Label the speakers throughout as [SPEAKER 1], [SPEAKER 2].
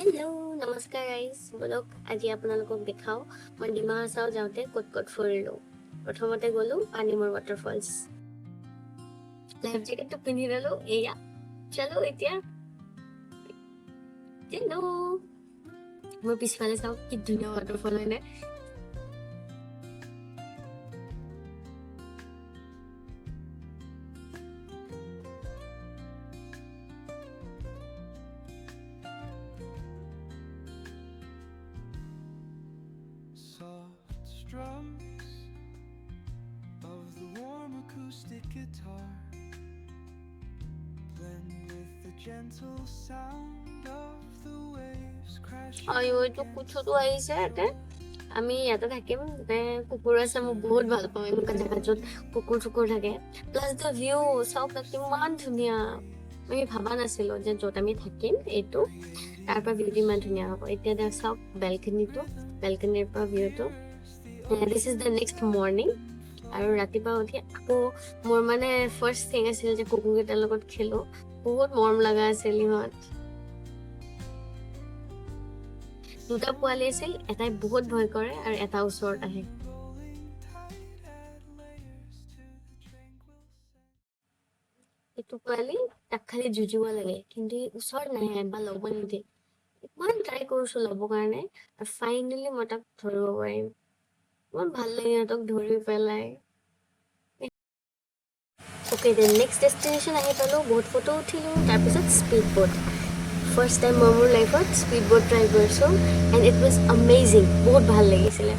[SPEAKER 1] Hello नमस्कार guys बोलक আজি আপোনালোকক দেখাও মই ডিমা হাছাও যাওঁতে কত কত ফুৰিলো প্ৰথমতে গলো পানীমূৰ ৱাটাৰফলছ লাইফ জেকেটটো পিন্ধি ললো এয়া চলো এতিয়া হেল্ল' মোৰ পিছফালে চাওক কি ধুনীয়া ৱাটাৰফল হয় নে
[SPEAKER 2] Soft strums of the warm acoustic guitar blend with the gentle sound of the waves crashing.
[SPEAKER 1] আয়ো তো কুছটো আহিছে এতে আমি ইয়াতে থাকিম কুকুৰ আছে মই বহুত ভাল পাওঁ এনেকুৱা জেগাত য'ত কুকুৰ চুকুৰ থাকে প্লাছ দ্য ভিউ চাওক কিমান ধুনীয়া আমি ভাবা নাছিলো যে য'ত আমি থাকিম এইটো তাৰ পৰা ভিউটো ইমান ধুনীয়া হ'ব এতিয়া দেখা চাওক বেলকনিৰ পৰা ভিউটো this is the next morning আৰু ৰাতিপুৱা উঠি আকৌ মোৰ মানে ফাৰ্ষ্ট থিং আছিল যে কুকুৰকেইটাৰ লগত খেলো বহুত মৰম লগা আছিল ইহঁত দুটা পোৱালি আছিল এটাই বহুত ভয় কৰে আৰু এটা ওচৰত আহে এইটো পোৱালি তাক খালি যুঁজিব লাগে কিন্তু ওচৰত নাহে বা ল'ব নিদিয়ে ইমান ট্ৰাই কৰিছো ল'ব কাৰণে আৰু ফাইনেলি মই তাক ধৰিব পাৰিম ইমান ভাল লাগে সিহঁতক ধৰি পেলাই ওকে দেন নেক্সট ডেষ্টিনেশ্যন আহি পালোঁ বহুত ফটো উঠিলোঁ তাৰপিছত স্পীড বোট ফাৰ্ষ্ট টাইম মই মোৰ লাইফত স্পীড বোট ট্ৰাই কৰিছোঁ এণ্ড ইট ৱাজ আমেজিং বহুত ভাল লাগিছিলে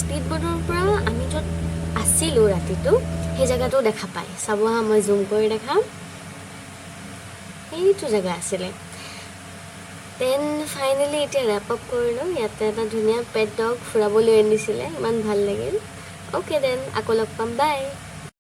[SPEAKER 1] স্পীড বোটৰ পৰা আমি য'ত আছিলোঁ ৰাতিটো সেই জেগাটো দেখা পায় চাব হা মই জুম কৰি দেখাম সেইটো জেগা আছিলে দেন ফাইনেলি এতিয়া ৰেপ আপ কৰিলোঁ ইয়াতে এটা ধুনীয়া পেট ডগ ফুৰাবলৈ আনিছিলে ইমান ভাল লাগিল অ'কে দেন আকৌ লগ পাম বাই